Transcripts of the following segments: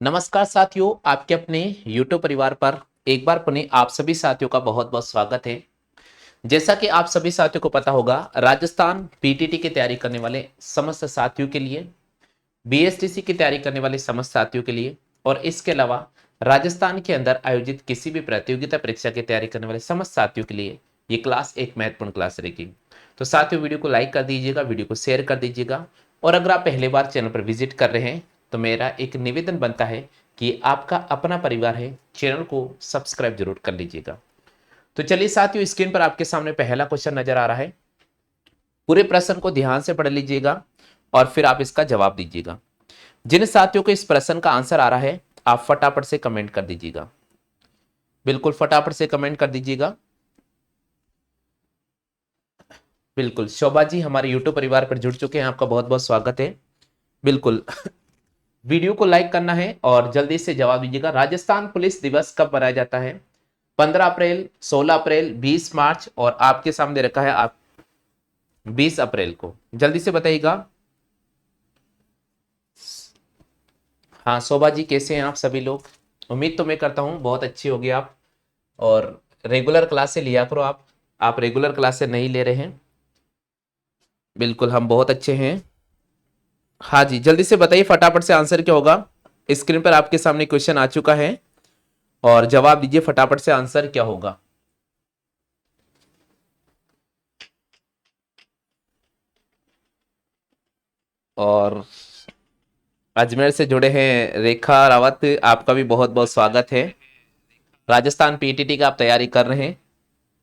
नमस्कार साथियों, आपके अपने YouTube परिवार पर एक बार पुनः आप सभी साथियों का बहुत बहुत स्वागत है। जैसा कि आप सभी साथियों को पता होगा, राजस्थान पीटीटी की तैयारी करने वाले समस्त साथियों के लिए, बीएसटीसी की तैयारी करने वाले समस्त साथियों के लिए और इसके अलावा राजस्थान के अंदर आयोजित किसी भी प्रतियोगिता परीक्षा की तैयारी करने वाले समस्त साथियों के लिए ये क्लास एक महत्वपूर्ण क्लास रहेगी। तो साथियों, वीडियो को लाइक कर दीजिएगा, वीडियो को शेयर कर दीजिएगा और अगर आप पहली बार चैनल पर विजिट कर रहे हैं तो मेरा एक निवेदन बनता है कि आपका अपना परिवार है, चैनल को सब्सक्राइब जरूर कर लीजिएगा। तो चलिए साथियों, स्क्रीन पर आपके सामने पहला क्वेश्चन नजर आ रहा है। पूरे प्रश्न को ध्यान से पढ़ लीजिएगा और फिर आप इसका जवाब दीजिएगा। जिन साथियों को इस प्रश्न का आंसर आ रहा है, आप फटाफट से कमेंट कर दीजिएगा। बिल्कुल फटाफट से कमेंट कर दीजिएगा। बिल्कुल, शोभा जी हमारे यूट्यूब परिवार पर जुड़ चुके हैं, आपका बहुत बहुत स्वागत है। बिल्कुल वीडियो को लाइक करना है और जल्दी से जवाब दीजिएगा। राजस्थान पुलिस दिवस कब मनाया जाता है? 15 अप्रैल, 16 अप्रैल, 20 मार्च और आपके सामने रखा है आप 20 अप्रैल को। जल्दी से बताइएगा। हाँ शोभा जी, कैसे हैं आप सभी लोग? उम्मीद तो मैं करता हूँ बहुत अच्छी होगी आप। और रेगुलर क्लास से लिया करो आप रेगुलर क्लास से नहीं ले रहे हैं। बिल्कुल, हम बहुत अच्छे हैं। हाँ जी, जल्दी से बताइए फटाफट से आंसर क्या होगा। स्क्रीन पर आपके सामने क्वेश्चन आ चुका है और जवाब दीजिए फटाफट से, आंसर क्या होगा। और अजमेर से जुड़े हैं रेखा रावत, आपका भी बहुत बहुत स्वागत है। राजस्थान पीटीटी का आप तैयारी कर रहे हैं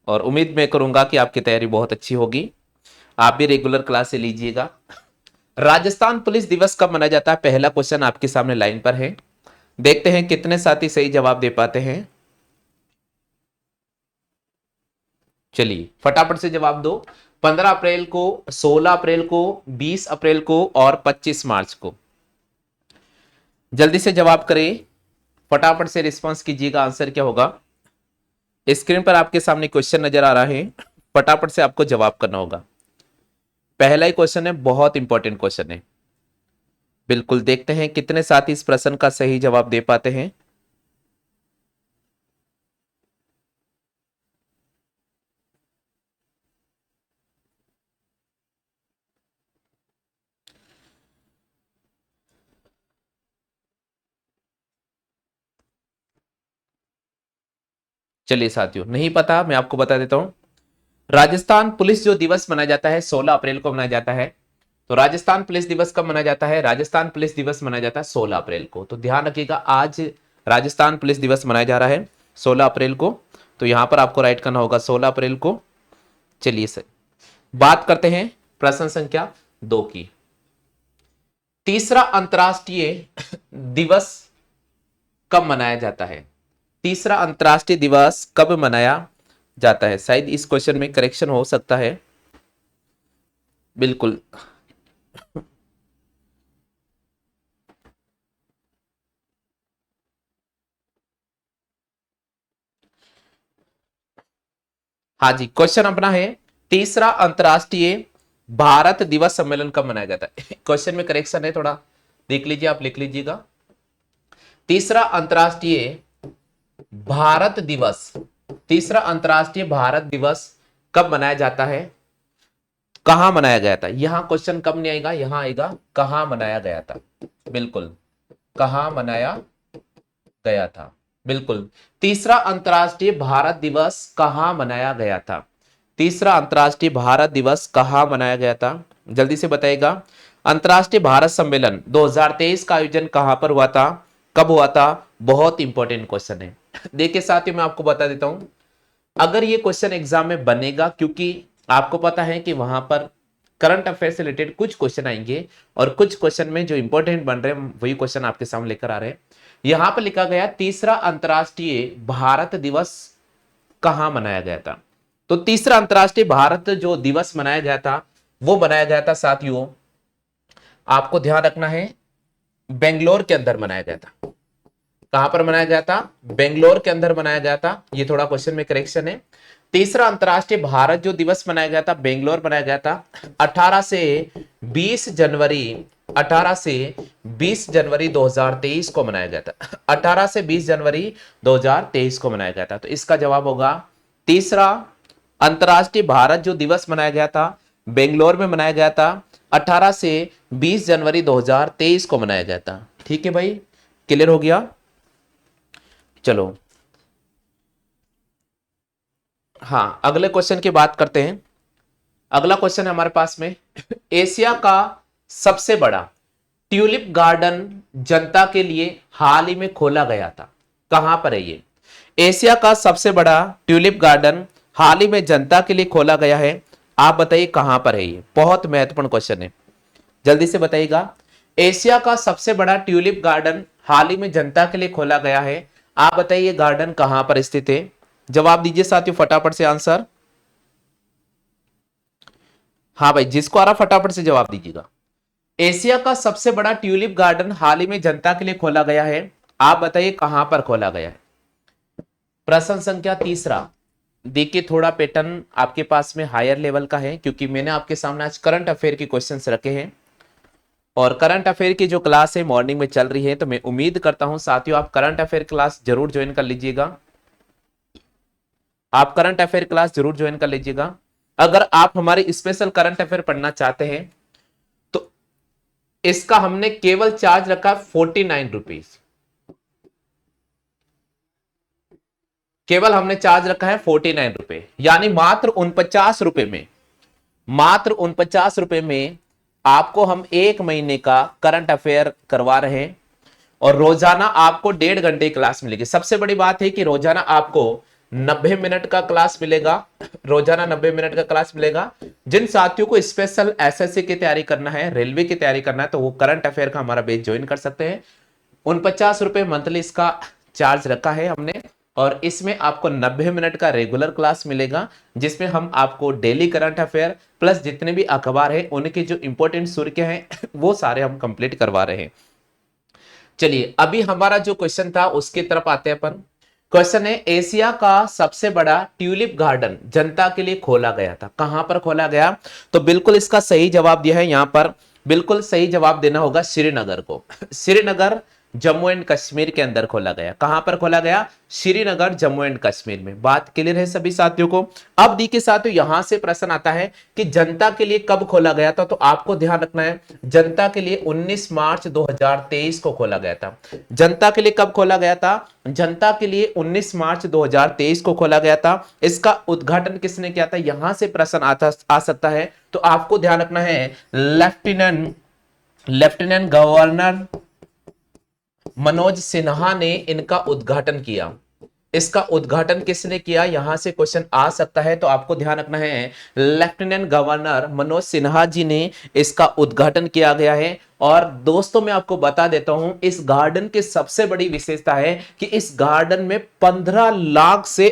और उम्मीद मैं करूंगा कि आपकी तैयारी बहुत अच्छी होगी। आप भी रेगुलर क्लास से लीजिएगा। राजस्थान पुलिस दिवस कब मनाया जाता है? पहला क्वेश्चन आपके सामने लाइन पर है। देखते हैं कितने साथी सही जवाब दे पाते हैं। चलिए फटाफट से जवाब दो। 15 अप्रैल को, 16 अप्रैल को, 20 अप्रैल को और 25 मार्च को। जल्दी से जवाब करें, फटाफट से रिस्पांस कीजिएगा, आंसर क्या होगा। स्क्रीन पर आपके सामने क्वेश्चन नजर आ रहा है, फटाफट से आपको जवाब करना होगा। पहला ही क्वेश्चन है, बहुत इंपॉर्टेंट क्वेश्चन है। बिल्कुल, देखते हैं कितने साथी इस प्रश्न का सही जवाब दे पाते हैं। चलिए साथियों, नहीं पता मैं आपको बता देता हूं। राजस्थान पुलिस जो दिवस मनाया जाता है 16 अप्रैल को मनाया जाता है। तो राजस्थान पुलिस दिवस कब मनाया जाता है? राजस्थान पुलिस दिवस मनाया जाता है 16 अप्रैल को। तो ध्यान रखिएगा, आज राजस्थान पुलिस दिवस मनाया जा रहा है 16 अप्रैल को। तो यहां पर आपको राइट करना होगा 16 अप्रैल को। चलिए सर, बात करते हैं प्रश्न संख्या 2 की। तीसरा अंतर्राष्ट्रीय दिवस कब मनाया जाता है? तीसरा अंतर्राष्ट्रीय दिवस कब मनाया जाता है? शायद इस क्वेश्चन में करेक्शन हो सकता है। बिल्कुल, हाँ जी, क्वेश्चन अपना है, तीसरा अंतर्राष्ट्रीय भारत दिवस सम्मेलन कब मनाया जाता है? क्वेश्चन में करेक्शन है थोड़ा, देख लीजिए, आप लिख लीजिएगा। तीसरा अंतर्राष्ट्रीय भारत दिवस, तीसरा अंतर्राष्ट्रीय भारत दिवस कब मनाया जाता है? कहां मनाया गया था? यहां क्वेश्चन कब नहीं आएगा, यहां आएगा कहां मनाया गया था। बिल्कुल, कहां मनाया गया था। बिल्कुल, तीसरा अंतर्राष्ट्रीय भारत दिवस कहां मनाया गया था? तीसरा अंतर्राष्ट्रीय भारत दिवस कहां मनाया गया था? जल्दी से बताइएगा। अंतर्राष्ट्रीय भारत सम्मेलन 2023 का आयोजन कहां पर हुआ था, कब हुआ था? बहुत इंपॉर्टेंट क्वेश्चन है। देखिए साथियों, मैं आपको बता देता हूं, अगर ये क्वेश्चन एग्जाम में बनेगा, क्योंकि आपको पता है कि वहां पर करंट अफेयर से रिलेटेड कुछ क्वेश्चन आएंगे और कुछ क्वेश्चन में जो इंपॉर्टेंट बन रहे हैं वही क्वेश्चन आपके सामने लेकर आ रहे हैं। यहां पर लिखा गया तीसरा अंतर्राष्ट्रीय भारत दिवस कहां मनाया गया था। तो तीसरा अंतर्राष्ट्रीय भारत जो दिवस मनाया गया था, वो बनाया गया था साथियों, आपको ध्यान रखना है, बेंगलोर के अंदर मनाया गया था। कहां पर मनाया गया था? बेंगलोर के अंदर मनाया गया था। ये थोड़ा क्वेश्चन में करेक्शन है। तीसरा अंतर्राष्ट्रीय भारत जो दिवस मनाया गया था, बेंगलोर मनाया गया था। 18 से 20 जनवरी 18 से 20 जनवरी 2023 को मनाया गया था। 18 से 20 जनवरी 2023 को मनाया गया था। तो इसका जवाब होगा तीसरा अंतर्राष्ट्रीय भारत जो दिवस मनाया गया था, बेंगलोर में मनाया गया था, 18 से 20 जनवरी 2023 को मनाया गया था। ठीक है भाई, क्लियर हो गया। चलो हाँ, अगले क्वेश्चन की बात करते हैं। अगला क्वेश्चन है हमारे पास में, एशिया का सबसे बड़ा ट्यूलिप गार्डन जनता के लिए हाल ही में खोला गया था, कहां पर है ये? एशिया का सबसे बड़ा ट्यूलिप गार्डन हाल ही में जनता के लिए खोला गया है, आप बताइए कहां पर है ये? बहुत महत्वपूर्ण क्वेश्चन है, जल्दी से बताइएगा। एशिया का सबसे बड़ा ट्यूलिप गार्डन हाल ही में जनता के लिए खोला गया है, आप बताइए गार्डन कहां पर स्थित है? जवाब दीजिए साथियों फटाफट से आंसर। हाँ भाई, जिसको आ रहा फटाफट से जवाब दीजिएगा। एशिया का सबसे बड़ा ट्यूलिप गार्डन हाल ही में जनता के लिए खोला गया है, आप बताइए कहां पर खोला गया है? प्रश्न संख्या तीसरा। देखिए थोड़ा पैटर्न आपके पास में हायर लेवल का है, क्योंकि मैंने आपके सामने आज करंट अफेयर के क्वेश्चंस रखे हैं और करंट अफेयर की जो क्लास है मॉर्निंग में चल रही है, तो मैं उम्मीद करता हूं साथियों आप करंट अफेयर क्लास जरूर ज्वाइन कर लीजिएगा। आप करंट अफेयर क्लास जरूर ज्वाइन कर लीजिएगा। अगर आप हमारी स्पेशल करंट अफेयर पढ़ना चाहते हैं तो इसका हमने केवल चार्ज रखा 49 रुपीज। केवल हमने चार्ज रखा है 49 रुपए, यानी मात्र 49 रुपए में, मात्र 49 रुपए में आपको हम 1 महीने का करंट अफेयर करवा रहे हैं और रोजाना आपको 1.5 घंटे क्लास मिलेगी। सबसे बड़ी बात है कि रोजाना आपको 90 मिनट का क्लास मिलेगा, रोजाना 90 मिनट का क्लास मिलेगा। जिन साथियों को स्पेशल एसएससी की तैयारी करना है, रेलवे की तैयारी करना है, तो वो करंट अफेयर का हमारा बेच ज्वाइन कर सकते हैं। 49 रुपए मंथली इसका चार्ज रखा है हमने और इसमें आपको 90 मिनट का रेगुलर क्लास मिलेगा, जिसमें हम आपको डेली करंट अफेयर प्लस जितने भी अखबार है उनके जो इंपॉर्टेंट सुर्खियां हैं वो सारे हम कंप्लीट करवा रहे हैं। चलिए अभी हमारा जो क्वेश्चन था उसकी तरफ आते हैं अपन। क्वेश्चन है, एशिया का सबसे बड़ा ट्यूलिप गार्डन जनता के लिए खोला गया था, कहां पर खोला गया? तो बिल्कुल इसका सही जवाब दिया है यहां पर, बिल्कुल सही जवाब देना होगा श्रीनगर को। श्रीनगर जम्मू एंड कश्मीर के अंदर खोला गया। कहां पर खोला गया? श्रीनगर जम्मू एंड कश्मीर में। बात क्लियर है सभी साथियों को? अब दी के साथियों यहां से प्रश्न आता है कि जनता के लिए कब खोला गया था, तो आपको ध्यान रखना है जनता के लिए 19 मार्च 2023 को खोला गया था। जनता के लिए कब खोला गया था? जनता के लिए 19 मार्च 2023 को खोला गया था। इसका उद्घाटन किसने किया था, यहां से प्रश्न आ सकता है। तो आपको ध्यान रखना है lieutenant lieutenant governor Manoj Sinha ने इनका उद्घाटन किया। इसका उद्घाटन किसने किया, यहां से क्वेश्चन आ सकता है। तो आपको ध्यान रखना है लेफ्टिनेंट गवर्नर मनोज सिन्हा जी ने इसका उद्घाटन किया गया है। और दोस्तों मैं आपको बता देता हूं इस गार्डन की सबसे बड़ी विशेषता है कि इस गार्डन में 15 लाख से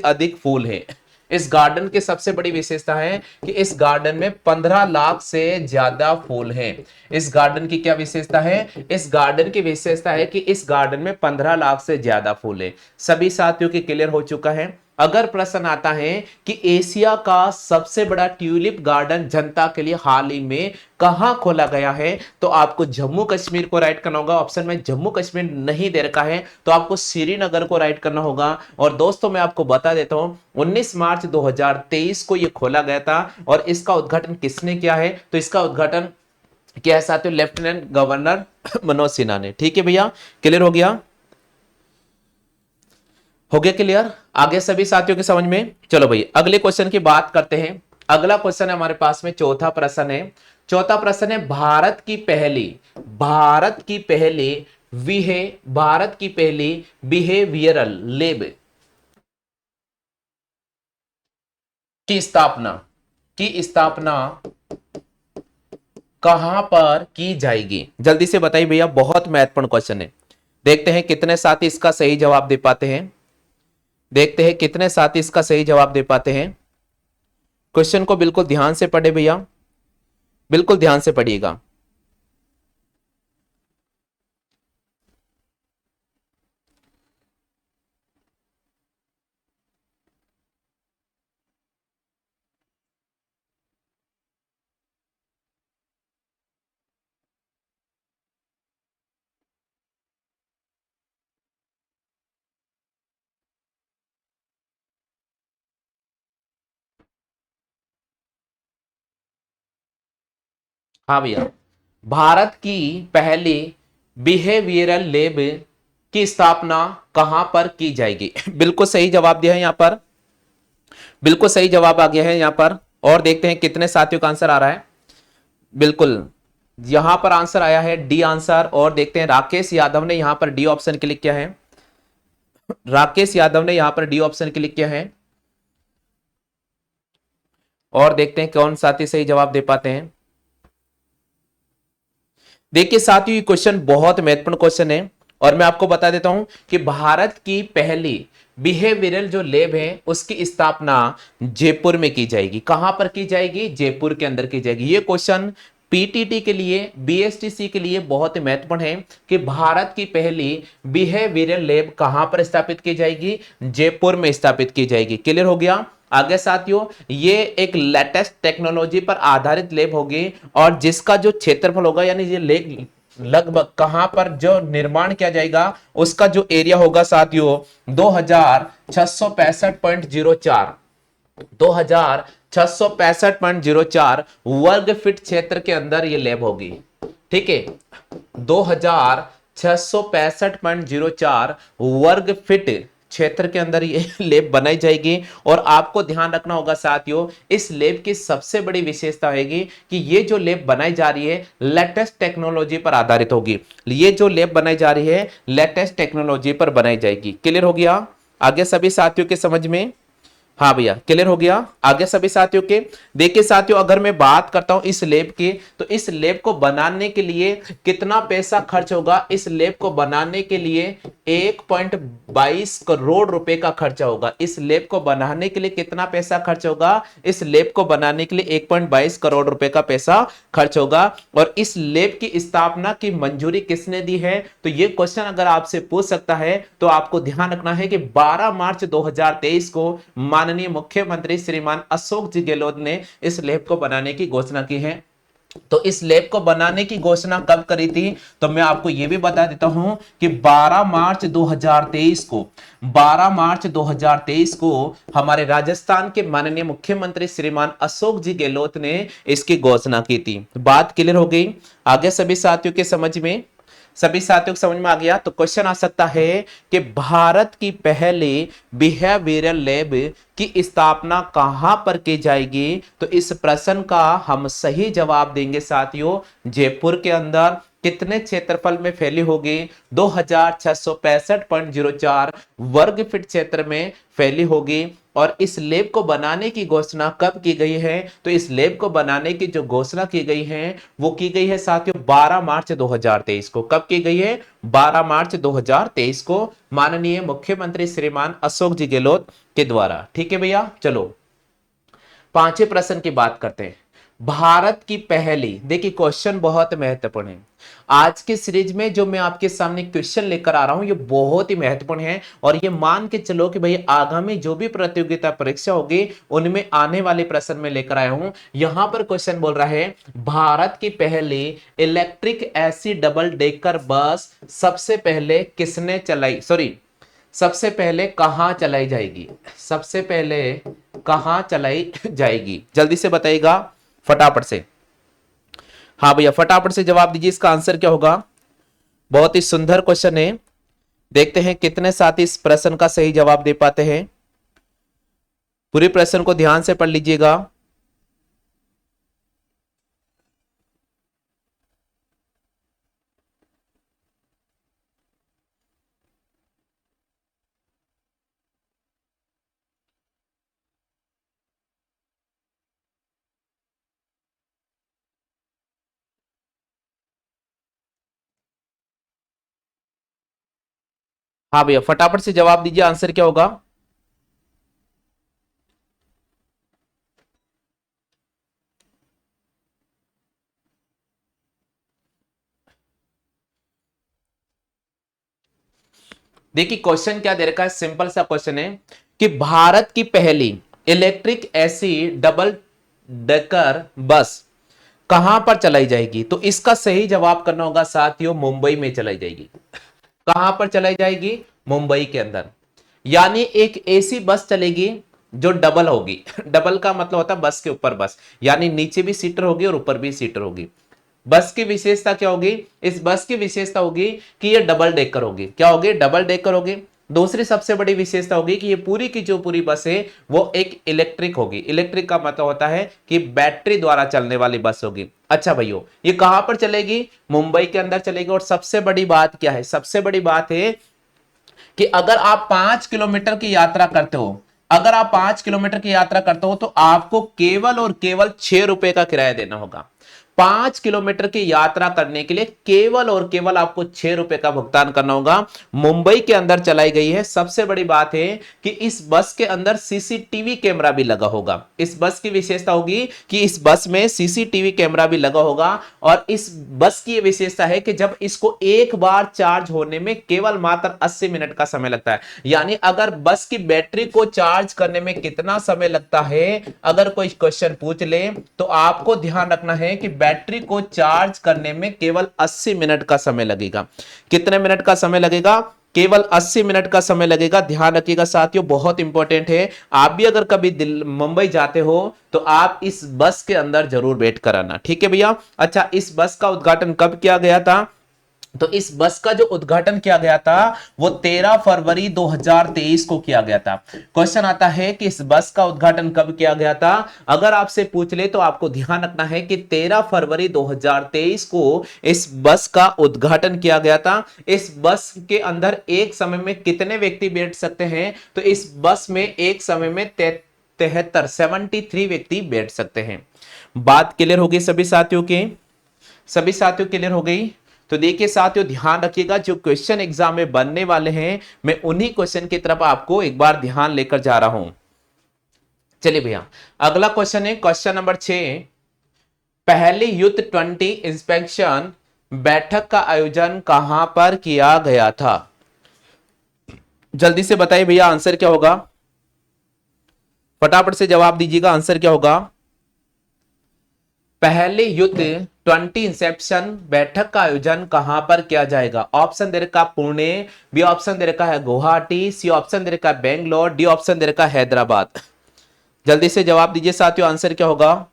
अधिक फूल हैं। इस गार्डन की सबसे बड़ी विशेषता है कि इस गार्डन में 15 लाख से ज्यादा फूल हैं। इस गार्डन की क्या विशेषता है? इस गार्डन की विशेषता है कि इस गार्डन में 15 लाख से ज्यादा फूल हैं। सभी साथियों की क्लियर हो चुका है? अगर प्रश्न आता है कि एशिया का सबसे बड़ा ट्यूलिप गार्डन जनता के लिए हाल ही में कहां खोला गया है, तो आपको जम्मू कश्मीर को राइट करना होगा। ऑप्शन में जम्मू कश्मीर नहीं दे रखा है तो आपको श्रीनगर को राइट करना होगा। और दोस्तों मैं आपको बता देता हूं 19 मार्च 2023 को यह खोला गया था और इसका उद्घाटन किसने किया है, तो इसका उद्घाटन किया है साथियों लेफ्टिनेंट गवर्नर मनोज सिन्हा ने। ठीक है भैया, क्लियर हो गया? हो गया क्लियर? आगे सभी साथियों के समझ में? चलो भाई अगले क्वेश्चन की बात करते हैं। अगला क्वेश्चन है हमारे पास में, चौथा प्रश्न है। चौथा प्रश्न है, विहे भारत की पहली बिहेवियरल लैब की स्थापना कहां पर की जाएगी? जल्दी से बताइए भैया, बहुत महत्वपूर्ण क्वेश्चन है। देखते हैं कितने साथी इसका सही जवाब दे पाते हैं। देखते हैं कितने साथी इसका सही जवाब दे पाते हैं। क्वेश्चन को बिल्कुल ध्यान से पढ़े भैया, बिल्कुल ध्यान से पढ़िएगा। हाँ भैया, भारत की पहली बिहेवियरल लैब की स्थापना कहां पर की जाएगी? बिल्कुल सही जवाब दिया है यहां पर, बिल्कुल सही जवाब आ गया है यहां पर। और देखते हैं कितने साथियों का आंसर आ रहा है। बिल्कुल, यहां पर आंसर आया है डी आंसर। और देखते हैं राकेश यादव ने यहां पर डी ऑप्शन क्लिक किया है। राकेश यादव ने यहां पर डी ऑप्शन क्लिक किया है। और देखते हैं कौन साथी सही जवाब दे पाते हैं। देखिए साथियों, ये क्वेश्चन बहुत महत्वपूर्ण क्वेश्चन है। और मैं आपको बता देता हूं कि भारत की पहली बिहेवियरल जो लैब है उसकी स्थापना जयपुर में की जाएगी। कहां पर की जाएगी? जयपुर के अंदर की जाएगी। ये क्वेश्चन पीटीटी के लिए, बीएसटीसी के लिए बहुत ही महत्वपूर्ण है कि भारत की पहली बिहेवियरल लैब कहां पर स्थापित की जाएगी? जयपुर में स्थापित की जाएगी। क्लियर हो गया? आगे साथियों, ये एक लेटेस्ट टेक्नोलॉजी पर आधारित लैब होगी और जिसका जो क्षेत्रफल होगा, यानी ये लैब लगभग कहां पर जो निर्माण किया जाएगा उसका जो एरिया होगा साथियों 2665.04 2665.04 वर्ग फीट क्षेत्र के अंदर ये लैब होगी। ठीक है, 2665.04 वर्ग फीट क्षेत्र के अंदर ये लैब बनाई जाएगी। और आपको ध्यान रखना होगा साथियों, इस लैब की सबसे बड़ी विशेषता होगी कि ये जो लैब बनाई जा रही है लेटेस्ट टेक्नोलॉजी पर आधारित होगी। ये जो लैब बनाई जा रही है लेटेस्ट टेक्नोलॉजी पर बनाई जाएगी। क्लियर हो गया आगे सभी साथियों के समझ में? हाँ भैया, क्लियर हो गया आगे सभी साथियों के? देखिए साथियों, अगर मैं बात करता हूं इस लैब की, तो इस लैब को बनाने के लिए कितना पैसा खर्च होगा? इस लैब को बनाने के लिए 1.22 करोड़ रुपए का खर्चा होगा। इस लैब को बनाने के लिए कितना पैसा खर्च होगा? इस लैब को बनाने के लिए 1.22 करोड़ रुपए का पैसा खर्च होगा। और इस लैब की स्थापना की मंजूरी किसने दी है? तो ये क्वेश्चन अगर आपसे पूछ सकता है तो आपको ध्यान रखना है कि 12 मार्च 2023 को माननीय मुख्यमंत्री श्रीमान अशोक जी गहलोत ने इस लैब को बनाने की घोषणा की है। तो इस लैब को बनाने की घोषणा कब करी थी? तो मैं आपको यह भी बता देता हूं कि 12 मार्च 2023 को 12 मार्च 2023 को हमारे राजस्थान के माननीय मुख्यमंत्री श्रीमान अशोक जी गहलोत ने इसकी घोषणा की थी। बात क्लियर हो गई आगे सभी साथियों के समझ में? सभी साथियों को समझ में आ गया? तो क्वेश्चन आ सकता है कि भारत की पहले बिहेवियरल लैब की स्थापना कहां पर की जाएगी? तो इस प्रश्न का हम सही जवाब देंगे साथियों जयपुर के अंदर। कितने क्षेत्रफल में फैली होगी? 2665.04 वर्ग फीट क्षेत्र में फैली होगी। और इस लैब को बनाने की घोषणा कब की गई है? तो इस लैब को बनाने की जो घोषणा की गई है वो की गई है साथियों 12 मार्च 2023 को। कब की गई है? 12 मार्च 2023 को माननीय मुख्यमंत्री श्रीमान अशोक जी गहलोत के द्वारा। ठीक है भैया, चलो पांचवें प्रश्न की बात करते हैं। भारत की पहली, देखिए क्वेश्चन बहुत महत्वपूर्ण है। आज के सीरीज में जो मैं आपके सामने क्वेश्चन लेकर आ रहा हूं ये बहुत ही महत्वपूर्ण है। और ये मान के चलो कि भाई आगामी जो भी प्रतियोगिता परीक्षा होगी उनमें आने वाले प्रश्न में लेकर आया हूं। यहां पर क्वेश्चन बोल रहा है भारत की पहली electric AC double decker bus सबसे पहले किसने चलाई, सॉरी सबसे पहले कहां चलाई जाएगी? सबसे पहले कहां चलाई जाएगी? जल्दी से बताइएगा फटाफट से। हाँ भैया, फटाफट से जवाब दीजिए, इसका आंसर क्या होगा? बहुत ही सुंदर क्वेश्चन है। देखते हैं कितने साथी इस प्रश्न का सही जवाब दे पाते हैं। पूरे प्रश्न को ध्यान से पढ़ लीजिएगा। हाँ भैया, फटाफट से जवाब दीजिए, आंसर क्या होगा? देखिए क्वेश्चन क्या दे रखा है, सिंपल सा क्वेश्चन है कि भारत की पहली electric AC double decker bus कहां पर चलाई जाएगी? तो इसका सही जवाब करना होगा साथियों, मुंबई में चलाई जाएगी। कहां पर चलाई जाएगी? मुंबई के अंदर। यानी एक एसी बस चलेगी जो डबल होगी। डबल का मतलब होता है बस के ऊपर बस, यानी नीचे भी सीटर होगी और ऊपर भी सीटर होगी। बस की विशेषता क्या होगी? इस बस की विशेषता होगी कि ये डबल डेकर होगी। क्या होगी? डबल डेकर होगी। दूसरी सबसे बड़ी विशेषता होगी कि ये पूरी की जो पूरी बस है वो एक इलेक्ट्रिक होगी। इलेक्ट्रिक का मतलब होता है कि बैटरी द्वारा चलने वाली बस होगी। अच्छा भाइयों, ये कहां पर चलेगी? मुंबई के अंदर चलेगी। और सबसे बड़ी बात क्या है? सबसे बड़ी बात है कि अगर आप 5 किलोमीटर की यात्रा करते हो, अगर आप 5 किलोमीटर की यात्रा करते हो तो आपको केवल और केवल 6 रुपए का किराया देना होगा। 5 किलोमीटर की यात्रा करने के लिए केवल और केवल आपको 6 रुपए का भुगतान करना होगा। मुंबई के अंदर चलाई गई है। सबसे बड़ी बात है कि इस बस के अंदर सीसीटीवी कैमरा भी लगा होगा। इस बस की विशेषता होगी कि इस बस में सीसीटीवी कैमरा भी लगा होगा। और इस बस की विशेषता है कि जब इसको एक बार चार्ज होने में केवल मात्र 80 मिनट का समय लगता है। यानी अगर बस की बैटरी को चार्ज करने में कितना समय लगता है, अगर कोई क्वेश्चन पूछ ले तो आपको ध्यान रखना है कि बैटरी को चार्ज करने में केवल 80 मिनट का समय लगेगा। कितने मिनट का समय लगेगा? केवल 80 मिनट का समय लगेगा। ध्यान रखिएगा साथियों, बहुत इंपॉर्टेंट है। आप भी अगर कभी मुंबई जाते हो तो आप इस बस के अंदर जरूर बैठ कर आना, ठीक है भैया। अच्छा, इस बस का उद्घाटन कब किया गया था? तो इस बस का जो उद्घाटन किया गया था वो 13 फरवरी 2023 को किया गया था। क्वेश्चन आता है कि इस बस का उद्घाटन कब किया गया था? अगर आपसे पूछ ले तो आपको ध्यान रखना है कि 13 फरवरी 2023 को इस बस का उद्घाटन किया गया था। इस बस के अंदर एक समय में कितने व्यक्ति बैठ सकते हैं? तो इस बस में एक समय में 73 व्यक्ति बैठ सकते हैं। बात क्लियर होगी सभी साथियों की? सभी साथियों क्लियर हो गई? तो देखिए साथियों, ध्यान रखिएगा, जो क्वेश्चन एग्जाम में बनने वाले हैं मैं उन्हीं क्वेश्चन की तरफ आपको एक बार ध्यान लेकर जा रहा हूं। चलिए भैया, अगला क्वेश्चन है क्वेश्चन नंबर 6। पहली युद्ध 20 इंस्पेक्शन बैठक का आयोजन कहां पर किया गया था? जल्दी से बताइए भैया, आंसर क्या होगा? फटाफट से जवाब दीजिएगा, आंसर क्या होगा? पहले युद्ध 20 इंसेप्शन बैठक का आयोजन कहां पर किया जाएगा? ऑप्शन दे रखा पुणे, बी ऑप्शन दे रखा है गुवाहाटी, सी ऑप्शन दे रखा है बेंगलोर, डी ऑप्शन दे रखा है हैदराबाद। जल्दी से जवाब दीजिए साथियों, आंसर क्या होगा?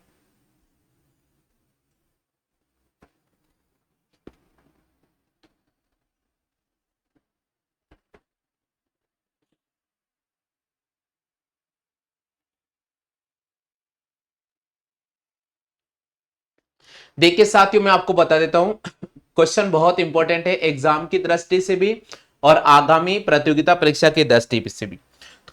देखिए साथियों, मैं आपको बता देता हूं, क्वेश्चन बहुत इंपॉर्टेंट है एग्जाम की दृष्टि से भी और आगामी प्रतियोगिता परीक्षा की दृष्टि से भी।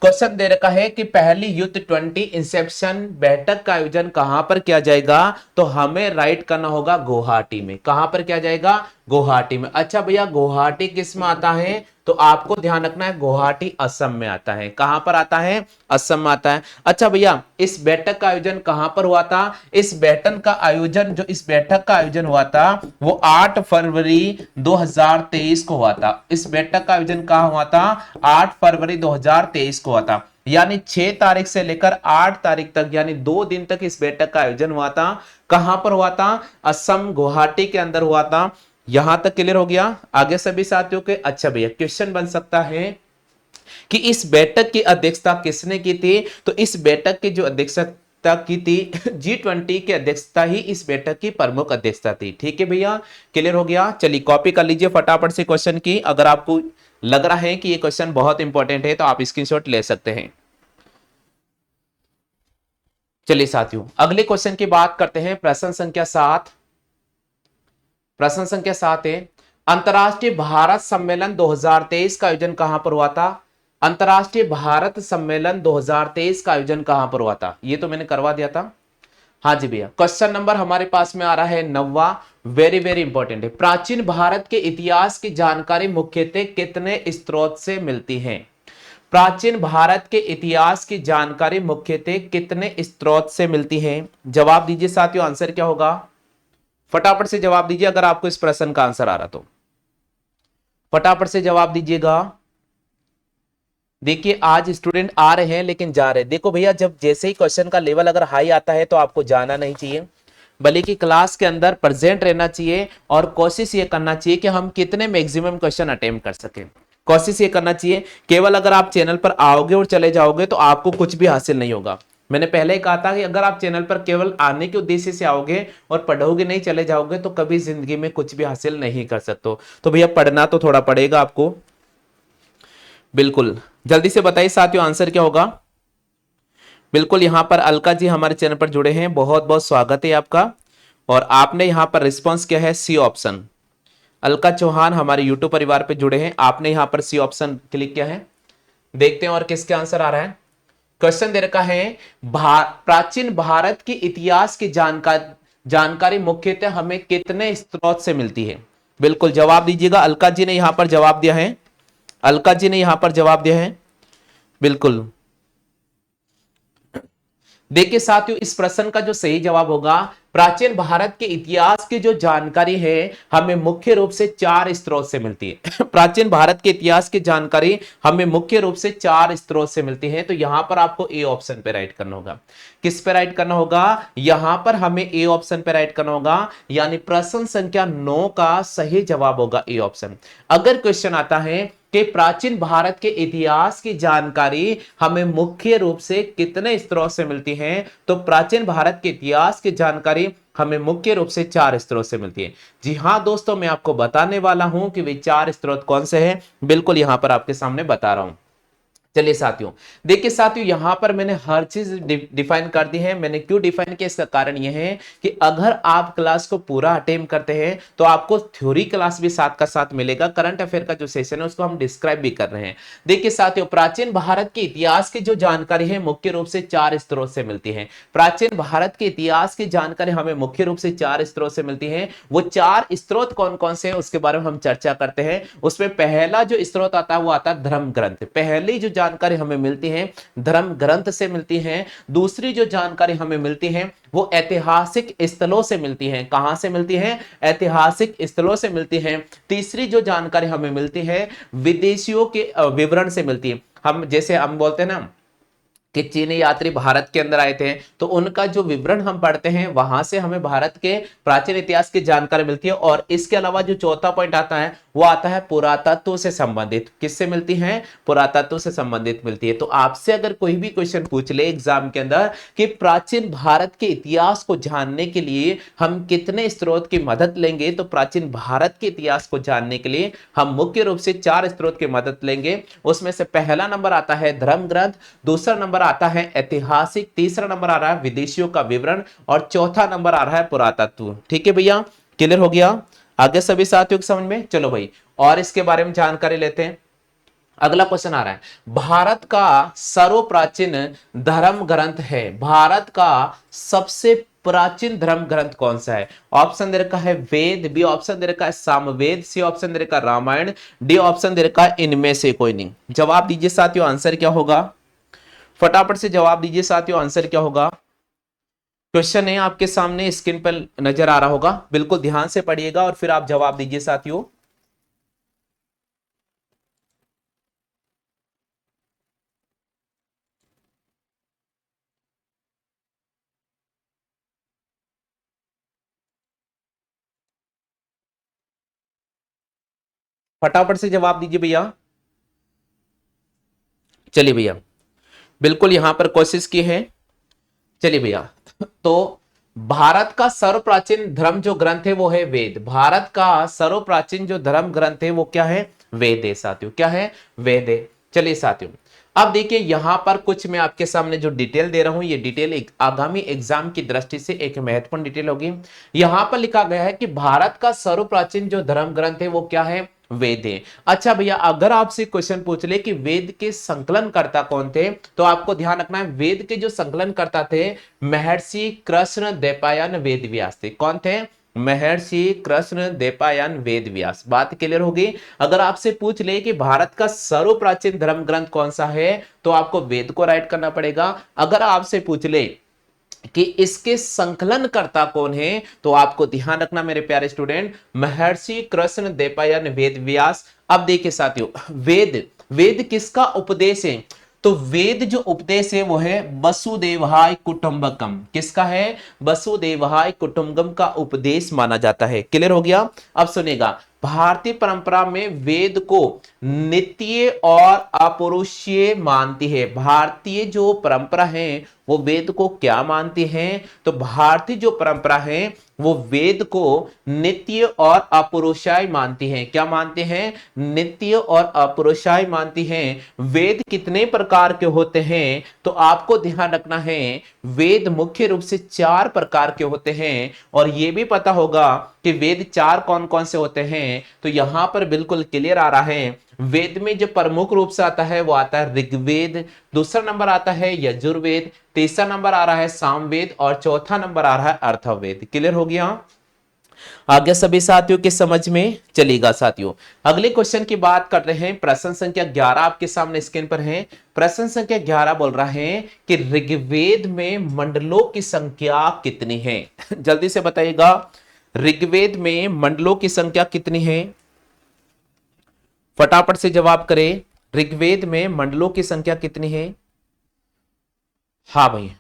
क्वेश्चन दे रखा है कि पहली युद्ध 20 इंसेप्शन बैठक का आयोजन कहां पर किया जाएगा? तो हमें राइट करना होगा गुवाहाटी में। कहां पर किया जाएगा? गुवाहाटी में। अच्छा भैया, गुवाहाटी किस में आता है? तो आपको ध्यान रखना है, गुवाहाटी असम में आता है। कहां पर आता है? असम में आता है। अच्छा भैया, इस बैठक का आयोजन कहां पर हुआ था? इस बैठक का आयोजन हुआ था वो 8 फरवरी 2023 को हुआ था। इस बैठक का आयोजन कहां हुआ था? 8 फरवरी 2023 को हुआ था। यानी 6 तारीख से लेकर 8 तारीख तक, यानी 2 दिन तक इस बैठक का आयोजन हुआ था। कहां पर हुआ था? असम, गुवाहाटी के अंदर हुआ था। यहां तक क्लियर हो गया आगे सभी साथियों के? अच्छा भैया, क्वेश्चन बन सकता है कि इस बैठक की अध्यक्षता किसने की थी? तो इस बैठक की जो अध्यक्षता की थी G20 की अध्यक्षता ही इस बैठक की प्रमुख अध्यक्षता थी। ठीक है भैया, क्लियर हो गया? चलिए कॉपी कर लीजिए फटाफट से क्वेश्चन की। अगर आपको लग रहा है कि ये क्वेश्चन बहुत इंपॉर्टेंट है तो आप स्क्रीनशॉट ले सकते हैं। चलिए साथियों, अगले क्वेश्चन की बात करते हैं। प्रश्न संख्या 7। प्रश्न संख्या 7 है, अंतरराष्ट्रीय भारत सम्मेलन 2023 का आयोजन कहां पर हुआ था? अंतरराष्ट्रीय भारत सम्मेलन 2023 का आयोजन कहां पर हुआ था? ये तो मैंने करवा दिया था। हाँ जी भैया, क्वेश्चन नंबर हमारे पास में आ रहा है 9वां, वेरी वेरी इंपॉर्टेंट है। प्राचीन भारत के इतिहास की जानकारी मुख्यतः कितने स्रोत से मिलती है? प्राचीन भारत के इतिहास की जानकारी मुख्यतः कितने स्रोत से मिलती है? जवाब दीजिए साथियों, आंसर क्या होगा? फटाफट से जवाब दीजिए अगर आपको इस प्रश्न का आंसर आ रहा तो फटाफट से जवाब दीजिएगा। देखिए, आज स्टूडेंट आ रहे हैं लेकिन जा रहे हैं। देखो भैया, जब जैसे ही क्वेश्चन का लेवल अगर हाई आता है तो आपको जाना नहीं चाहिए, बल्कि क्लास के अंदर प्रेजेंट रहना चाहिए और कोशिश ये करना चाहिए कि हम कितने मैक्सिमम क्वेश्चन अटेम्प्ट कर सकें। कोशिश ये करना चाहिए। केवल अगर आप चैनल पर आओगे और चले जाओगे तो आपको कुछ भी हासिल नहीं होगा। मैंने पहले ही कहा था कि अगर आप चैनल पर केवल आने के उद्देश्य से आओगे और पढ़ोगे नहीं चले जाओगे तो कभी जिंदगी में कुछ भी हासिल नहीं कर सकते। तो भैया पढ़ना तो थोड़ा पड़ेगा आपको। बिल्कुल जल्दी से बताइए साथियों आंसर क्या होगा। बिल्कुल यहां पर अलका जी हमारे चैनल पर जुड़े हैं, बहुत बहुत स्वागत है आपका। और आपने यहां पर रिस्पॉन्स किया है सी ऑप्शन। अलका चौहान हमारे यूट्यूब परिवार पे जुड़े हैं, आपने यहां पर सी ऑप्शन क्लिक किया है। देखते हैं और किसके आंसर आ रहा है। क्वेश्चन दे रखा है प्राचीन भारत के इतिहास की जानकारी मुख्यतः हमें कितने स्रोत से मिलती है। बिल्कुल जवाब दीजिएगा। अलका जी ने यहां पर जवाब दिया है, अलका जी ने यहां पर जवाब दिया है। बिल्कुल देखिए साथियों इस प्रश्न का जो सही जवाब होगा, प्राचीन भारत के इतिहास की जो जानकारी है हमें मुख्य रूप से 4 स्रोत से मिलती है। प्राचीन भारत के इतिहास की जानकारी हमें मुख्य रूप से 4 स्रोत से मिलती है। तो यहां पर आपको ए ऑप्शन पे राइट करना होगा। किस पे राइट करना होगा, यहां पर हमें ए ऑप्शन पे राइट करना होगा, यानी प्रश्न संख्या 9 का सही जवाब होगा ए ऑप्शन। अगर क्वेश्चन आता है कि प्राचीन भारत के इतिहास की जानकारी हमें मुख्य रूप से कितने स्रोत से मिलती है, तो प्राचीन भारत के इतिहास की जानकारी हमें मुख्य रूप से 4 स्रोत से मिलती है। जी हां दोस्तों, मैं आपको बताने वाला हूं कि वे 4 स्रोत कौन से हैं। बिल्कुल यहां पर आपके सामने बता रहा हूं। चलिए साथियों, देखिए साथियों यहां पर मैंने हर चीज डिफाइन कर दी है। मैंने क्यों डिफाइन किया, इसका कारण यह है कि अगर आप क्लास को पूरा अटेम्प्ट करते हैं तो आपको थ्योरी क्लास भी साथ का साथ मिलेगा। करंट अफेयर का जो सेशन है उसको हम डिस्क्राइब भी कर रहे हैं। देखिए साथियों, प्राचीन भारत के इतिहास की जो जानकारी है मुख्य रूप से 4 स्रोत से मिलती है। प्राचीन भारत के इतिहास की जानकारी हमें मुख्य रूप से 4 स्रोत से मिलती है। वो 4 स्रोत कौन कौन से हैं उसके बारे में हम चर्चा करते हैं। उसमें पहला जो स्रोत आता है वो आता है धर्म ग्रंथ। पहली जो जानकारी हमें मिलती है धर्म ग्रंथ से मिलती है। दूसरी जो जानकारी हमें मिलती है वो ऐतिहासिक स्थलों से मिलती है। कहां से मिलती है, ऐतिहासिक स्थलों से मिलती है। तीसरी जो जानकारी हमें मिलती है विदेशियों के विवरण से मिलती है। हम जैसे हम बोलते हैं ना कि चीनी यात्री भारत के अंदर आए थे, तो उनका जो विवरण हम पढ़ते हैं वहां से हमें भारत के प्राचीन इतिहास की जानकारी मिलती है। और इसके अलावा जो चौथा पॉइंट आता है वो आता है पुरातत्व से संबंधित। किससे मिलती है, पुरातत्व से संबंधित मिलती है। तो आपसे अगर कोई भी क्वेश्चन पूछ ले एग्जाम के अंदर कि प्राचीन भारत के इतिहास को जानने के लिए हम कितने स्रोत की मदद लेंगे, तो प्राचीन भारत के इतिहास को जानने के लिए हम मुख्य रूप से 4 स्रोत की मदद लेंगे। उसमें से पहला नंबर आता है धर्म ग्रंथ, दूसरा नंबर आता है ऐतिहासिक, तीसरा नंबर आ रहा है विदेशियों का विवरण और चौथा नंबर आ रहा है पुरातत्व। ठीक है भैया, क्लियर हो गया आगे सभी साथियों को समझ में। चलो भाई और इसके बारे में जानकारी लेते हैं। अगला क्वेश्चन आ रहा है, भारत का सर्वप्राचीन धर्म ग्रंथ है, भारत का सबसे प्राचीन धर्म ग्रंथ कौन सा है। ऑप्शन दे रखा है वेद, बी ऑप्शन दे रखा है सामवेद, सी ऑप्शन दे रखा है रामायण, डी ऑप्शन दे रखा है इनमें से कोई नहीं। जवाब दीजिए साथियों, आंसर क्या होगा, फटाफट से जवाब दीजिए साथियों, आंसर क्या होगा। क्वेश्चन है आपके सामने स्क्रीन पर नजर आ रहा होगा, बिल्कुल ध्यान से पढ़िएगा और फिर आप जवाब दीजिए साथियों। फटाफट से जवाब दीजिए भैया। चलिए भैया, बिल्कुल यहां पर कोशिश की है। चलिए भैया, तो भारत का सर्वप्राचीन धर्म जो ग्रंथ है वो है वेद। भारत का सर्वप्राचीन जो धर्म ग्रंथ है वो क्या है, वेद है साथियों। क्या है, वेद है। चलिए साथियों, अब देखिए यहां पर कुछ मैं आपके सामने जो डिटेल दे रहा हूं, ये डिटेल एक आगामी एग्जाम की दृष्टि से एक महत्वपूर्ण डिटेल होगी। यहां पर लिखा गया है कि भारत का सर्वप्राचीन जो धर्म ग्रंथ है वो क्या है, वेद है। अच्छा भैया, अगर आपसे क्वेश्चन पूछ ले कि वेद के संकलनकर्ता कौन थे, तो आपको ध्यान रखना है वेद के जो संकलनकर्ता थे महर्षि कृष्ण द्वैपायन वेद व्यास थे। कौन थे, महर्षि कृष्ण द्वैपायन वेद व्यास। बात क्लियर होगी। अगर आपसे पूछ ले कि भारत का सर्वप्राचीन धर्म ग्रंथ कौन सा है, तो आपको वेद को राइट करना पड़ेगा। अगर आपसे पूछ ले कि इसके संकलनकर्ता कौन है, तो आपको ध्यान रखना मेरे प्यारे स्टूडेंट, महर्षि कृष्ण द्वैपायन वेद व्यास। अब देखिए साथियों, वेद वेद किसका उपदेश है, तो वेद जो उपदेश है वो है वसुदेवाय कुटुंबकम। किसका है, वसुदेवाय कुटुंबकम का उपदेश माना जाता है। क्लियर हो गया। अब सुनिएगा, भारतीय परंपरा में वेद को नित्य और अपौरुषीय मानती है। भारतीय जो परंपरा है वो वेद को क्या मानती है? तो भारतीय जो परंपरा है वो वेद को नित्य और अपौरुषाय मानती है। क्या मानते हैं? नित्य और अपौरुषाय मानती हैं। वेद कितने प्रकार के होते हैं? तो आपको ध्यान रखना है, वेद मुख्य रूप से 4 प्रकार के होते हैं। और यह भी पता होगा कि वेद 4 कौन कौन से होते हैं। तो यहां पर बिल्कुल क्लियर आ रहा है, वेद में जो प्रमुख रूप से आता है वो आता है ऋग्वेद, दूसरा नंबर आता है यजुर्वेद, तीसरा नंबर आ रहा है सामवेद और चौथा नंबर आ रहा है अथर्ववेद। क्लियर हो गया? आगे सभी साथियों के समझ में चलेगा। साथियों अगले क्वेश्चन की बात कर रहे हैं, प्रश्न संख्या 11 आपके सामने स्क्रीन पर है। प्रश्न संख्या 11 बोल रहा है कि ऋग्वेद में मंडलों की संख्या कितनी है? जल्दी से बताइएगा, ऋग्वेद में मंडलों की संख्या कितनी है? फटाफट से जवाब करें, ऋग्वेद में मंडलों की संख्या कितनी है? हाँ भाई,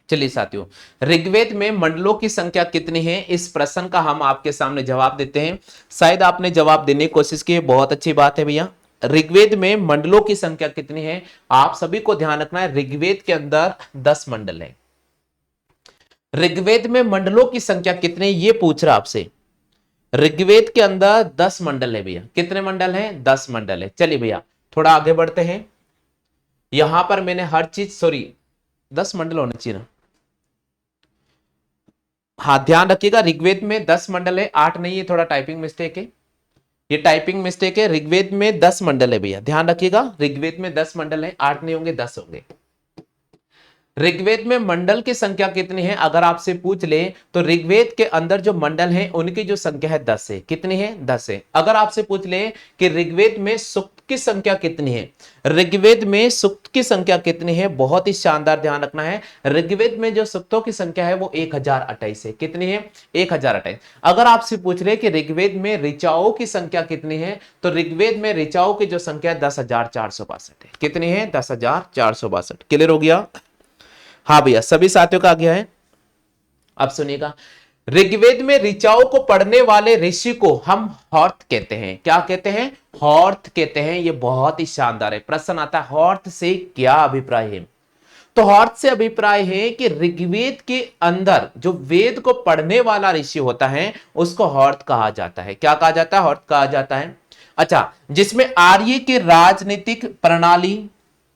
चलिए साथियों, ऋग्वेद में मंडलों की संख्या कितनी है, इस प्रश्न का हम आपके सामने जवाब देते हैं। शायद आपने जवाब देने की कोशिश की, बहुत अच्छी बात है भैया। ऋग्वेद में मंडलों की संख्या कितनी है? आप सभी को ध्यान रखना है, ऋग्वेद के अंदर 10 मंडल है। ऋग्वेद में मंडलों की संख्या कितनी, ये पूछ रहा आपसे। ऋग्वेद के अंदर 10 मंडल है भैया। कितने मंडल हैं? 10 मंडल है। चलिए भैया थोड़ा आगे बढ़ते हैं। यहां पर मैंने हर चीज, सॉरी 10 मंडल होने चाहिए ना। हाँ ध्यान रखिएगा, ऋग्वेद में 10 मंडल है, 8 नहीं है, थोड़ा टाइपिंग मिस्टेक है, ये टाइपिंग मिस्टेक है। ऋग्वेद में 10 मंडल है भैया, ध्यान रखिएगा, ऋग्वेद में 10 मंडल है, 8 नहीं होंगे, 10 होंगे। ऋग्वेद में मंडल की संख्या कितनी है अगर आपसे पूछ ले, तो ऋग्वेद के अंदर जो मंडल है उनकी जो संख्या है 10 है। कितनी है? 10 है। अगर आपसे पूछ ले कि ऋग्वेद में सूक्त की संख्या कितनी है, ऋग्वेद में सूक्त की संख्या कितनी है, बहुत ही शानदार ध्यान रखना है, ऋग्वेद में जो सूक्तों की संख्या है वो 1028 है। कितनी है? 1028। अगर आपसे पूछ ले कि ऋग्वेद में ऋचाओं की संख्या कितनी है, तो ऋग्वेद में ऋचाओं की जो संख्या 10,462 है। कितनी है? 10,462। क्लियर हो गया? हाँ भैया सभी साथियों का आ गया है। अब सुनिएगा, ऋग्वेद में ऋचाओं को पढ़ने वाले ऋषि को हम हॉर्थ कहते हैं। क्या कहते हैं? हॉर्थ कहते हैं। ये बहुत ही शानदार है। प्रश्न आता है हॉर्थ से क्या अभिप्राय है? तो हॉर्थ से अभिप्राय है कि ऋग्वेद के अंदर जो वेद को पढ़ने वाला ऋषि होता है उसको हॉर्थ कहा जाता है। क्या कहा जाता है? हॉर्थ कहा जाता है। अच्छा, जिसमें आर्य की राजनीतिक प्रणाली,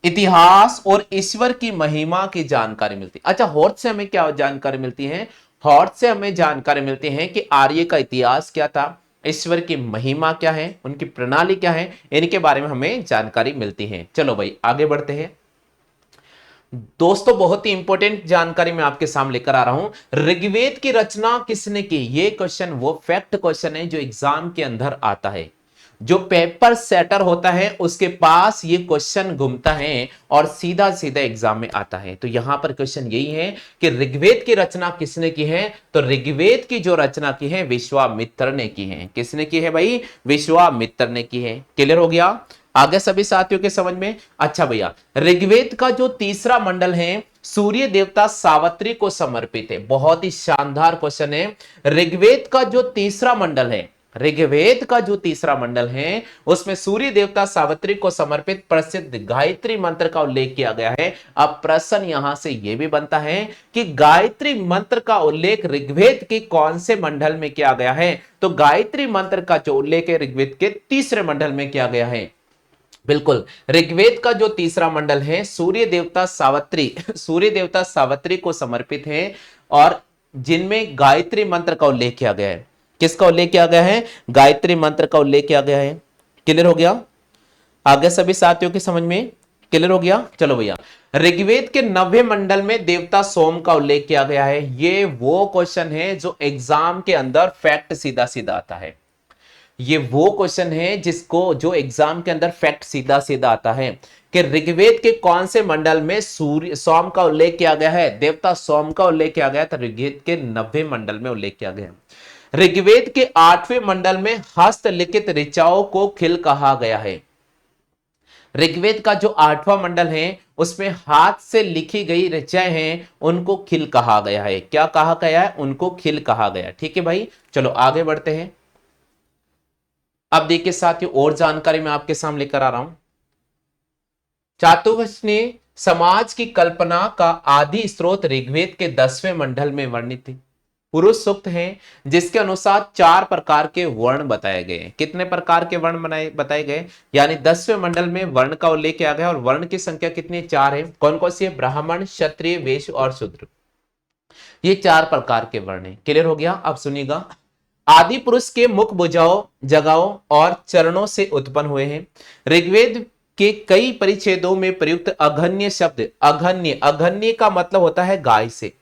इतिहास और ईश्वर की महिमा की जानकारी मिलती है। अच्छा, हॉर्थ से हमें क्या जानकारी मिलती है? हॉर्थ से हमें जानकारी मिलती है कि आर्य का इतिहास क्या था, ईश्वर की महिमा क्या है, उनकी प्रणाली क्या है, इनके बारे में हमें जानकारी मिलती है। चलो भाई आगे बढ़ते हैं। दोस्तों बहुत ही इंपॉर्टेंट जानकारी मैं आपके सामने लेकर आ रहा हूं। ऋग्वेद की रचना किसने की? ये क्वेश्चन वो फैक्ट क्वेश्चन है जो एग्जाम के अंदर आता है। जो पेपर सेटर होता है उसके पास ये क्वेश्चन घूमता है और सीधा सीधा एग्जाम में आता है। तो यहां पर क्वेश्चन यही है कि ऋग्वेद की रचना किसने की है? तो ऋग्वेद की जो रचना की है विश्वामित्र ने की है। किसने की है भाई? विश्वामित्र ने की है। क्लियर हो गया? आगे सभी साथियों के समझ में? अच्छा भैया, ऋग्वेद का जो तीसरा मंडल है सूर्य देवता सावित्री को समर्पित है। बहुत ही शानदार क्वेश्चन है। ऋग्वेद का जो तीसरा मंडल है, ऋग्वेद का जो तीसरा मंडल है उसमें सूर्य देवता सावित्री को समर्पित प्रसिद्ध गायत्री मंत्र का उल्लेख किया गया है। अब प्रश्न यहां से यह भी बनता है कि गायत्री मंत्र का उल्लेख ऋग्वेद के कौन से मंडल में किया गया है? तो गायत्री मंत्र का जो उल्लेख है ऋग्वेद के तीसरे मंडल में किया गया है। बिल्कुल, ऋग्वेद का जो तीसरा मंडल है सूर्य देवता सावित्री सूर्य देवता सावित्री को समर्पित है और जिनमें गायत्री मंत्र का उल्लेख किया गया है। किसका उल्लेख किया गया है? गायत्री मंत्र का उल्लेख किया गया है। क्लियर हो गया? आगे सभी साथियों की समझ में? क्लियर हो गया? चलो भैया, ऋग्वेद के 90 मंडल में देवता सोम का उल्लेख किया गया है। ये वो क्वेश्चन है जो एग्जाम के अंदर फैक्ट सीधा सीधा आता है। ये वो क्वेश्चन है जिसको जो एग्जाम के अंदर फैक्ट सीधा सीधा आता है कि ऋग्वेद के कौन से मंडल में सूर्य सोम का उल्लेख किया गया है, देवता सोम का उल्लेख किया गया है। तो ऋग्वेद के 90 मंडल में उल्लेख किया गया है। ऋग्वेद के 8वें मंडल में हस्तलिखित ऋचाओं को खिल कहा गया है। ऋग्वेद का जो 8वां मंडल है उसमें हाथ से लिखी गई ऋचाएं हैं, उनको खिल कहा गया है। क्या कहा गया है? उनको खिल कहा गया। ठीक है भाई, चलो आगे बढ़ते हैं। अब देखिए साथियों, और जानकारी मैं आपके सामने लेकर आ रहा हूं। चातुर्वर्ण्य ने समाज की कल्पना का आदि स्रोत ऋग्वेद के 10वें मंडल में वर्णित थी। पुरुष सूक्त है जिसके अनुसार 4 प्रकार के वर्ण बताए गए हैं। कितने प्रकार के वर्ण बताए गए? यानी 10वें मंडल में वर्ण का उल्लेख किया गया और वर्ण की संख्या कितनी? 4 है। कौन कौन सी है? ब्राह्मण, क्षत्रिय, वैश्य और शूद्र। ये 4 प्रकार के वर्ण है। क्लियर हो गया? अब सुनिएगा। आदि पुरुष के मुख भुजाओं, जगाओं और चरणों से उत्पन्न हुए हैं। ऋग्वेद के कई परिच्छेदों में प्रयुक्त अघन्य शब्द, अघन्य का मतलब होता है गाय से।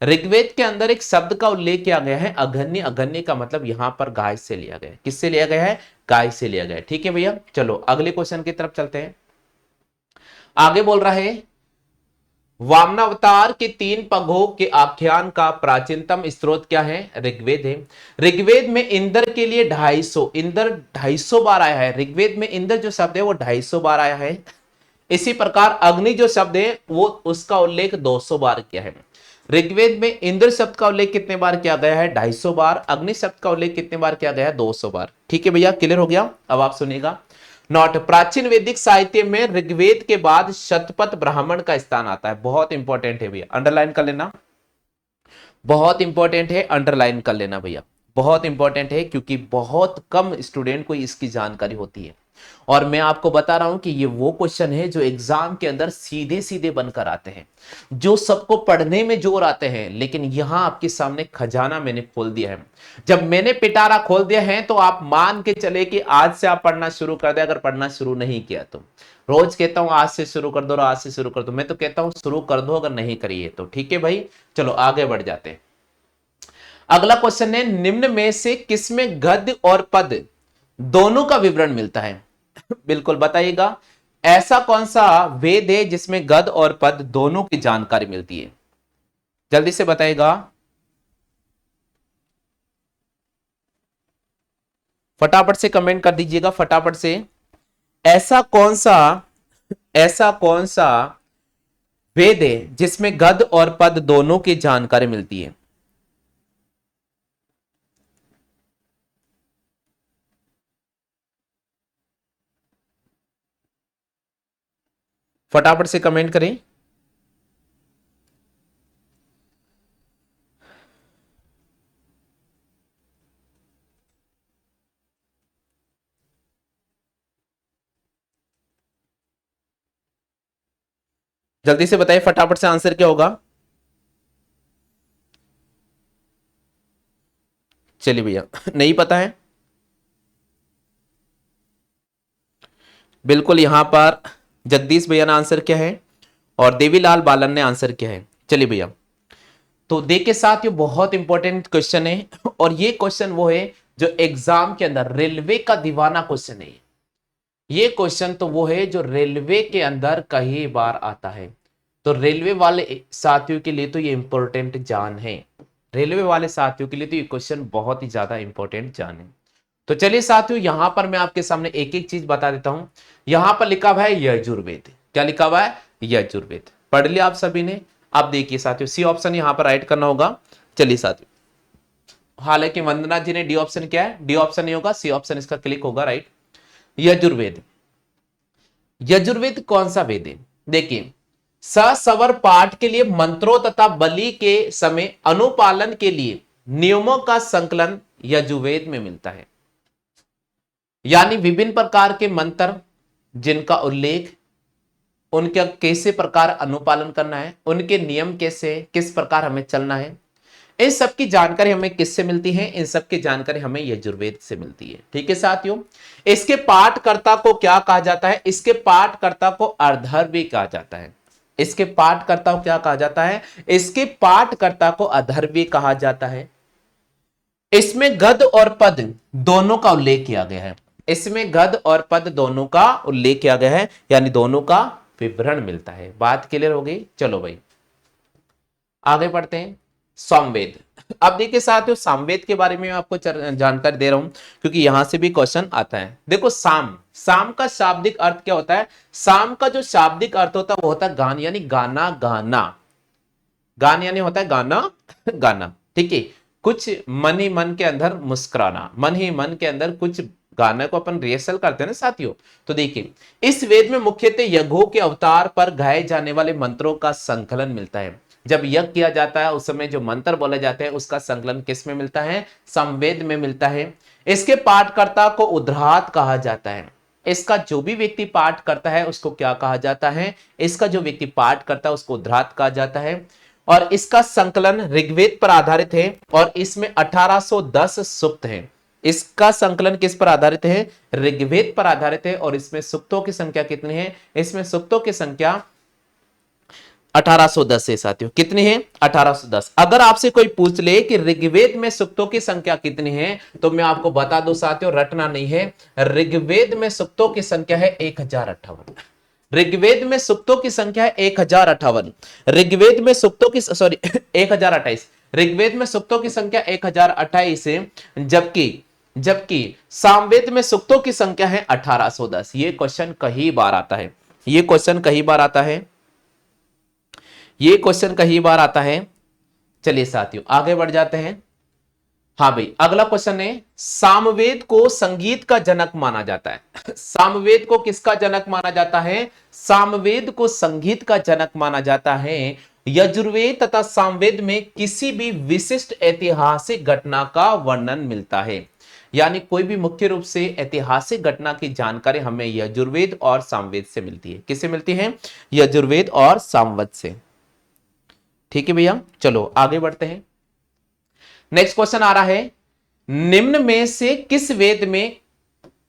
ऋग्वेद के अंदर एक शब्द का उल्लेख किया गया है अघन्य। अघन्य का मतलब यहां पर गाय से लिया गया है। किससे लिया गया है? गाय से लिया गया है। ठीक है भैया, चलो अगले क्वेश्चन की तरफ चलते हैं। आगे बोल रहा है, वामनावतार के 3 पगों के आख्यान का प्राचीनतम स्रोत क्या है? ऋग्वेद है। ऋग्वेद में इंद्र के लिए 250, इंद्र 250 बार आया है। ऋग्वेद में इंद्र जो शब्द है वो 250 बार आया है। इसी प्रकार अग्नि जो शब्द है वो उसका उल्लेख 200 बार किया है। ऋग्वेद में इंद्र शब्द का उल्लेख कितने बार किया गया है? 250 बार। अग्नि शब्द का उल्लेख कितने बार किया गया है? 200 बार। ठीक है भैया, क्लियर हो गया? अब आप सुनिएगा। नोट, प्राचीन वैदिक साहित्य में ऋग्वेद के बाद शतपथ ब्राह्मण का स्थान आता है। बहुत इंपॉर्टेंट है भैया, अंडरलाइन कर लेना। बहुत इंपॉर्टेंट है, अंडरलाइन कर लेना भैया। बहुत इंपॉर्टेंट है क्योंकि बहुत कम स्टूडेंट को इसकी जानकारी होती है। और मैं आपको बता रहा हूं कि ये वो क्वेश्चन है जो एग्जाम के अंदर सीधे सीधे बनकर आते हैं, जो सबको पढ़ने में जोर आते हैं। लेकिन यहां आपके सामने खजाना मैंने खोल दिया है। जब मैंने पिटारा खोल दिया है तो आप मान के चले कि आज से आप पढ़ना शुरू कर दे। अगर पढ़ना शुरू नहीं किया तो रोज कहता हूं आज से शुरू कर दो, आज से शुरू कर दो। मैं तो कहता हूं शुरू कर दो अगर नहीं करिए तो। ठीक है भाई, चलो आगे बढ़ जाते हैं। अगला क्वेश्चन है, निम्न में से किसमें गद्य और पद दोनों का विवरण मिलता है? बिल्कुल बताइएगा। ऐसा कौन सा वेद है जिसमें गद्य और पद दोनों की जानकारी मिलती है? जल्दी से बताइएगा, फटाफट से कमेंट कर दीजिएगा, फटाफट से। ऐसा कौन सा वेद है जिसमें गद्य और पद दोनों की जानकारी मिलती है? फटाफट से कमेंट करें। जल्दी से बताइए फटाफट से आंसर क्या होगा। चलिए भैया, नहीं पता है। बिल्कुल, यहां पर जगदीश भैया ने आंसर किया है और देवीलाल बालन ने आंसर किया है। चलिए भैया, तो देखिए साथ ये बहुत इंपॉर्टेंट क्वेश्चन है और ये क्वेश्चन वो है जो एग्जाम के अंदर रेलवे का दीवाना क्वेश्चन है। ये क्वेश्चन तो वो है जो रेलवे के अंदर कई बार आता है। तो रेलवे वाले साथियों के लिए तो ये इंपॉर्टेंट जान है। रेलवे वाले साथियों के लिए तो ये क्वेश्चन बहुत ही ज्यादा इंपॉर्टेंट जान है। तो चलिए साथियों, यहां पर मैं आपके सामने एक एक चीज बता देता हूं। यहां पर लिखा हुआ है यजुर्वेद। क्या लिखा हुआ है? यजुर्वेद। पढ़ लिया आप सभी ने? अब देखिए साथियों, सी ऑप्शन यहां पर राइट करना होगा। चलिए साथियों, हालांकि वंदना जी ने डी ऑप्शन क्या है, डी ऑप्शन नहीं होगा, सी ऑप्शन इसका क्लिक होगा। राइट, यजुर्वेद। यजुर्वेद कौन सा वेद है? देखिए, सस्वर पाठ के लिए मंत्रों तथा बलि के समय अनुपालन के लिए नियमों का संकलन यजुर्वेद में मिलता है। यानी विभिन्न प्रकार के मंत्र जिनका उल्लेख, उनका कैसे प्रकार अनुपालन करना है, उनके नियम कैसे, किस प्रकार हमें चलना है, इन सब की जानकारी हमें किससे मिलती है? इन सब की जानकारी हमें यजुर्वेद से मिलती है। ठीक है साथियों, इसके पाठकर्ता को क्या कहा जाता है? इसके पाठकर्ता को अधर्वी कहा जाता है। इसके पाठकर्ता को क्या कहा जाता है? इसके पाठकर्ता को अधर्वी कहा जाता है। इसमें गद्य और पद दोनों का उल्लेख किया गया है। इसमें गद्य और पद दोनों का उल्लेख किया गया है, यानी दोनों का विवरण मिलता है। बात क्लियर हो गई? चलो भाई आगे बढ़ते हैं। सामवेद। अब देखिए साथियों, सामवेद के बारे में मैं आपको जानकारी दे रहा हूं क्योंकि यहां से भी क्वेश्चन आता है। देखो साम, साम का शाब्दिक अर्थ क्या होता है? साम का जो शाब्दिक अर्थ होता है वो होता है गान, यानी गाना गाना। गान यानी होता है गाना गाना, ठीक है। कुछ मन ही मन के अंदर मुस्कुराना, मन ही मन के अंदर कुछ गाने को अपन रिहर्सल करते हैं ना साथियों। तो देखिए इस वेद में मुख्यतः यज्ञों के अवतार पर गाए जाने वाले मंत्रों का संकलन मिलता है। जब यज्ञ किया जाता है उस समय जो मंत्र बोले जाते हैं उसका संकलन किस में मिलता है? सामवेद में मिलता है। इसके पाठकर्ता को उद्धात कहा जाता है। इसका जो भी व्यक्ति पाठ करता है उसको क्या कहा जाता है? इसका जो व्यक्ति पाठ करता है उसको उद्धात कहा जाता है। और इसका संकलन ऋग्वेद पर आधारित है और इसमें 1810 सूक्त हैं। इसका संकलन किस पर आधारित है? ऋग्वेद पर आधारित है। और इसमें सूक्तों की संख्या कितनी है? इसमें सूक्तों की संख्या 1810 है साथियों। कितनी है? 1810। अगर आपसे कोई पूछ ले कि ऋग्वेद में सूक्तों की संख्या कितनी है तो मैं आपको बता दूं साथियों, रटना नहीं है। ऋग्वेद में सूक्तों की संख्या है 1058। ऋग्वेद में सूक्तों की संख्या है 1058। ऋग्वेद में सूक्तों की 1028। ऋग्वेद में सूक्तों की संख्या 1028 है, जबकि सामवेद में सूक्तों की संख्या है 1810। ये क्वेश्चन कई बार आता है, ये क्वेश्चन कई बार आता है, ये क्वेश्चन कई बार आता है। चलिए साथियों आगे बढ़ जाते हैं। हाँ भाई, अगला क्वेश्चन है, सामवेद को संगीत का जनक माना जाता है। सामवेद को किसका जनक माना जाता है? सामवेद को संगीत का जनक माना जाता है। यजुर्वेद तथा सामवेद में किसी भी विशिष्ट ऐतिहासिक घटना का वर्णन मिलता है। यानी कोई भी मुख्य रूप से ऐतिहासिक घटना की जानकारी हमें यजुर्वेद और सामवेद से मिलती है। किससे मिलती है? यजुर्वेद और सामवेद से। ठीक है भैया, चलो आगे बढ़ते हैं। नेक्स्ट क्वेश्चन आ रहा है, निम्न में से किस वेद में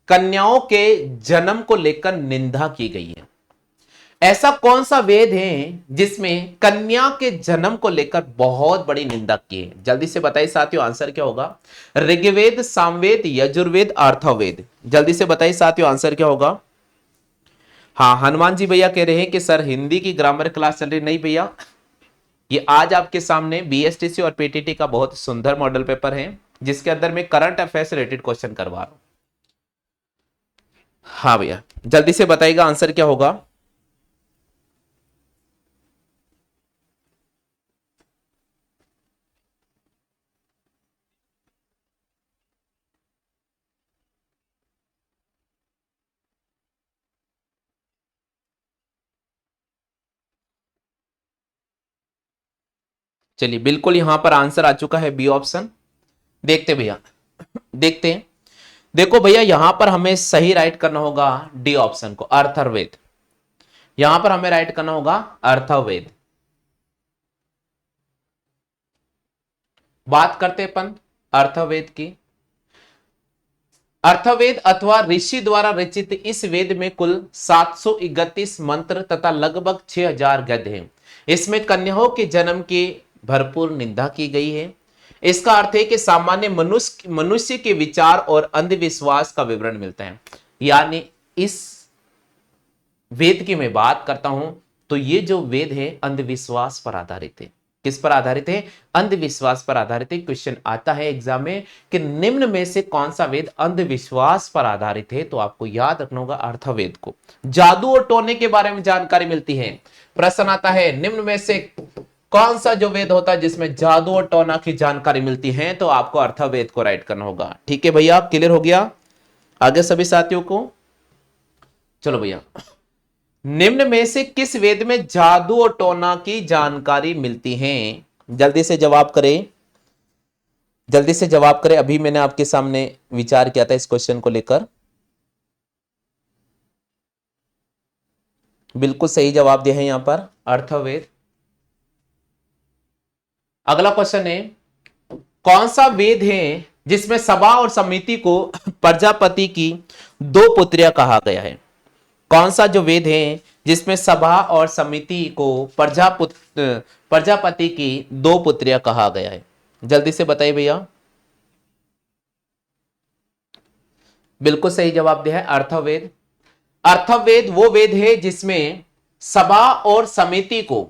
कन्याओं के जन्म को लेकर निंदा की गई है? ऐसा कौन सा वेद है जिसमें कन्या के जन्म को लेकर बहुत बड़ी निंदा की है? जल्दी से बताइए साथियों, आंसर क्या होगा? ऋग्वेद, सामवेद, यजुर्वेद, अथर्ववेद। जल्दी से बताइए साथियों, आंसर क्या होगा? हाँ, हनुमान जी भैया कह रहे हैं कि सर हिंदी की ग्रामर क्लास चल रही। नहीं भैया, ये आज आपके सामने बीएसटीसी और पीटीटी का बहुत सुंदर मॉडल पेपर है जिसके अंदर मैं करंट अफेयर्स रिलेटेड क्वेश्चन करवा रहा हूं। हाँ भैया, जल्दी से बताइएगा आंसर क्या होगा? चलिए बिल्कुल यहां पर आंसर आ चुका है, बी ऑप्शन। देखते भैया, देखते हैं। देखो भैया, यहां पर हमें सही राइट करना होगा डी ऑप्शन को, अथर्ववेद। यहां पर हमें राइट करना होगा अथर्ववेद। बात करते अपन अथर्ववेद की। अथर्ववेद अथवा ऋषि द्वारा रचित इस वेद में कुल 731 मंत्र तथा लगभग 6000 गद्य हैं। इसमें कन्याओं के जन्म की भरपूर निंदा की गई है। इसका अर्थ है कि सामान्य मनुष्य के विचार और अंधविश्वास का विवरण मिलता है। यानी इस वेद की मैं बात करता हूं तो ये जो वेद है अंधविश्वास पर आधारित है। किस पर आधारित है? अंधविश्वास पर आधारित है। क्वेश्चन आता है एग्जाम में कि निम्न में से कौन सा वेद अंधविश्वास पर आधारित है, तो आपको याद रखना होगा अथर्ववेद को। जादू और टोने के बारे में जानकारी मिलती है। प्रश्न आता है निम्न में से कौन सा जो वेद होता है जिसमें जादू और टोना की जानकारी मिलती है, तो आपको अथर्ववेद को राइट करना होगा। ठीक है भैया, क्लियर हो गया आगे सभी साथियों को? चलो भैया, निम्न में से किस वेद में जादू और टोना की जानकारी मिलती है? जल्दी से जवाब करें, जल्दी से जवाब करें। अभी मैंने आपके सामने विचार किया था इस क्वेश्चन को लेकर। बिल्कुल सही जवाब दिया है यहां पर अथर्ववेद। अगला क्वेश्चन है, कौन सा वेद है जिसमें सभा और समिति को प्रजापति की दो पुत्रियां कहा गया है? कौन सा जो वेद है जिसमें सभा और समिति को प्रजापति की दो पुत्रियां कहा गया है? जल्दी से बताइए भैया। बिल्कुल सही जवाब दिया है अथर्ववेद। अथर्ववेद वो वेद है जिसमें सभा और समिति को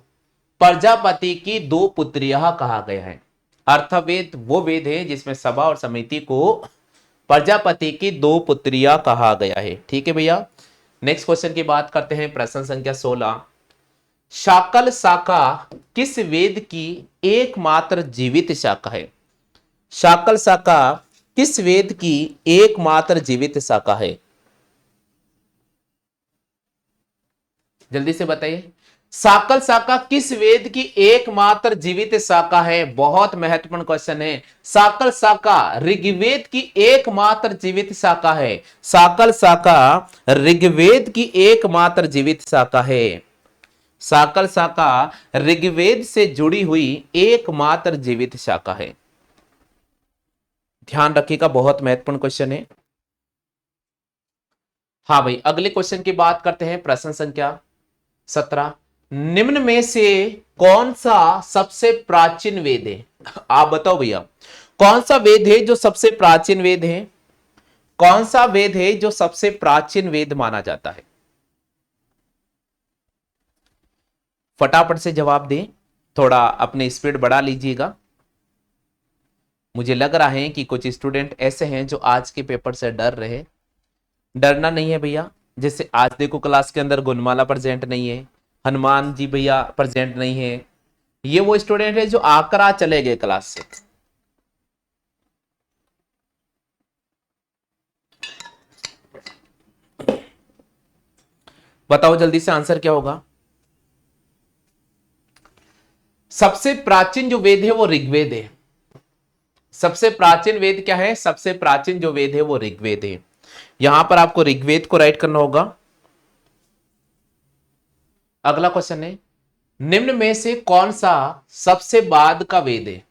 प्रजापति की दो पुत्रियां कहा गया है। अर्थवेद वो वेद है जिसमें सभा और समिति को प्रजापति की दो पुत्रियां कहा गया है। ठीक है भैया। नेक्स्ट क्वेश्चन की बात करते हैं, प्रश्न संख्या 16। शाकल शाखा किस वेद की एकमात्र जीवित शाखा है? शाकल शाखा किस वेद की एकमात्र जीवित शाखा है? जल्दी से बताइए। साकल शाखा किस वेद की एकमात्र जीवित शाखा है? बहुत महत्वपूर्ण क्वेश्चन है। साकल शाखा ऋग्वेद की एकमात्र जीवित शाखा है। साकल शाखा ऋग्वेद की एकमात्र जीवित शाखा है। साकल शाखा ऋग्वेद से जुड़ी हुई एकमात्र जीवित शाखा है। ध्यान रखिएगा, बहुत महत्वपूर्ण क्वेश्चन है। हाँ भाई, अगले क्वेश्चन की बात करते हैं, प्रश्न संख्या 17। निम्न में से कौन सा सबसे प्राचीन वेद है? आप बताओ भैया, कौन सा वेद है जो सबसे प्राचीन वेद है? कौन सा वेद है जो सबसे प्राचीन वेद माना जाता है? फटाफट से जवाब दें, थोड़ा अपने स्पीड बढ़ा लीजिएगा। मुझे लग रहा है कि कुछ स्टूडेंट ऐसे हैं जो आज के पेपर से डर रहे। डरना नहीं है भैया। जैसे आज देखो क्लास के अंदर गुणमाला प्रेजेंट नहीं है, हनुमान जी भैया प्रेजेंट नहीं है। ये वो स्टूडेंट है जो आकर आज चले गए क्लास से। बताओ जल्दी से आंसर क्या होगा? सबसे प्राचीन जो वेद है वो ऋग्वेद है। सबसे प्राचीन वेद क्या है? सबसे प्राचीन जो वेद है वो ऋग्वेद है। यहां पर आपको ऋग्वेद को राइट करना होगा। अगला क्वेश्चन है, निम्न में से कौन सा सबसे बाद का वेद है?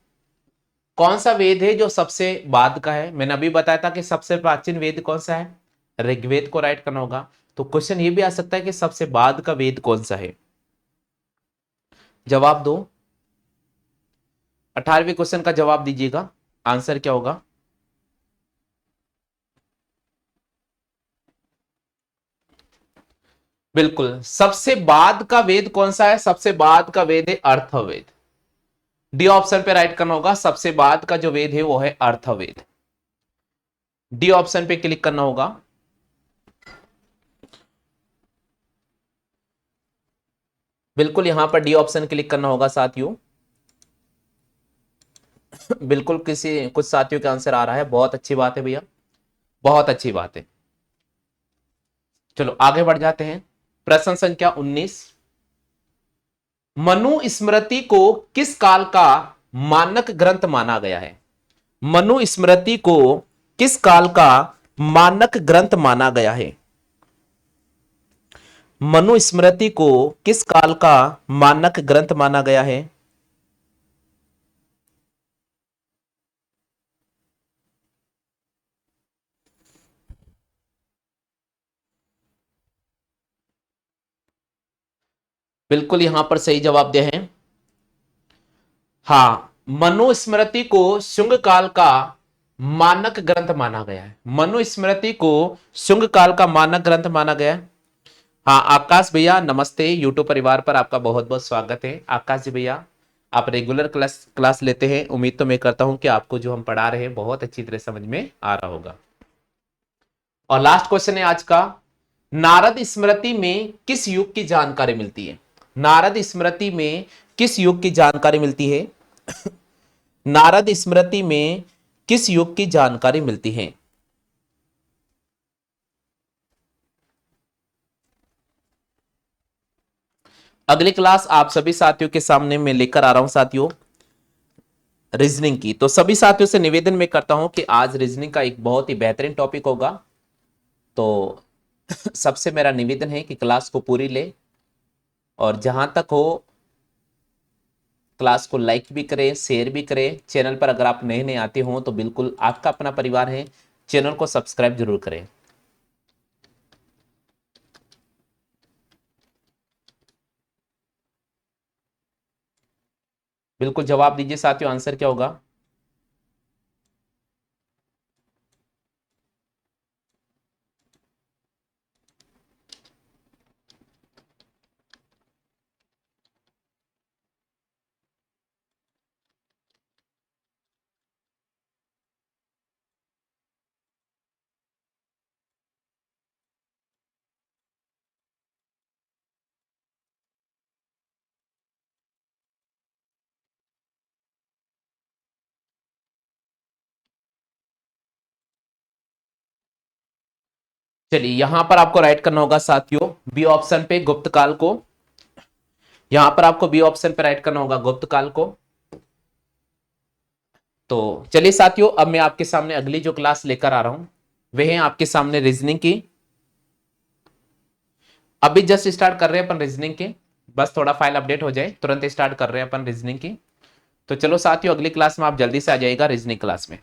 कौन सा वेद है जो सबसे बाद का है? मैंने अभी बताया था कि सबसे प्राचीन वेद कौन सा है, ऋग्वेद को राइट करना होगा। तो क्वेश्चन ये भी आ सकता है कि सबसे बाद का वेद कौन सा है? जवाब दो। 18वें क्वेश्चन का जवाब दीजिएगा, आंसर क्या होगा? बिल्कुल, सबसे बाद का वेद कौन सा है? सबसे बाद का वेद है अर्थवेद। डी ऑप्शन पे राइट करना होगा। सबसे बाद का जो वेद है वो है अर्थवेद। डी ऑप्शन पे क्लिक करना होगा। बिल्कुल यहां पर डी ऑप्शन क्लिक करना होगा साथियों। बिल्कुल, किसी कुछ साथियों का आंसर आ रहा है, बहुत अच्छी बात है भैया, बहुत अच्छी बात है। चलो आगे बढ़ जाते हैं, प्रश्न संख्या 19। मनु स्मृति को किस काल का मानक ग्रंथ माना गया है? मनु स्मृति को किस काल का मानक ग्रंथ माना गया है? मनु स्मृति को किस काल का मानक ग्रंथ माना गया है? बिल्कुल यहां पर सही जवाब दिया है। हाँ, मनुस्मृति को शुंग काल का मानक ग्रंथ माना गया है। मनुस्मृति को शुंग काल का मानक ग्रंथ माना गया है। हाँ आकाश भैया नमस्ते, यूट्यूब परिवार पर आपका बहुत बहुत स्वागत है। आकाश जी भैया, आप रेगुलर क्लास क्लास लेते हैं, उम्मीद तो मैं करता हूं कि आपको जो हम पढ़ा रहे हैं बहुत अच्छी तरह समझ में आ रहा होगा। और लास्ट क्वेश्चन है आज का, नारद स्मृति में किस युग की जानकारी मिलती है? नारद स्मृति में किस युग की जानकारी मिलती है? नारद स्मृति में किस युग की जानकारी मिलती है? अगली क्लास आप सभी साथियों के सामने मैं लेकर आ रहा हूं साथियों रीजनिंग की। तो सभी साथियों से निवेदन मैं करता हूं कि आज रीजनिंग का एक बहुत ही बेहतरीन टॉपिक होगा। तो सबसे मेरा निवेदन है कि क्लास को पूरी ले, और जहां तक हो क्लास को लाइक भी करें, शेयर भी करें। चैनल पर अगर आप नए नए आते हो तो बिल्कुल आपका अपना परिवार है, चैनल को सब्सक्राइब जरूर करें। बिल्कुल जवाब दीजिए साथियों, आंसर क्या होगा? चलिए यहां पर आपको राइट करना होगा साथियों बी ऑप्शन पे गुप्त काल को। यहां पर आपको बी ऑप्शन पे राइट करना होगा गुप्त काल को। तो चलिए साथियों अब मैं आपके सामने अगली जो क्लास लेकर आ रहा हूं वह है आपके सामने रीजनिंग की। अभी जस्ट स्टार्ट कर रहे हैं अपन रीजनिंग की, बस थोड़ा फाइल अपडेट हो जाए तुरंत स्टार्ट कर रहे हैं अपन रीजनिंग की। तो चलो साथियों अगली क्लास में आप जल्दी से आ जाइएगा रीजनिंग क्लास में।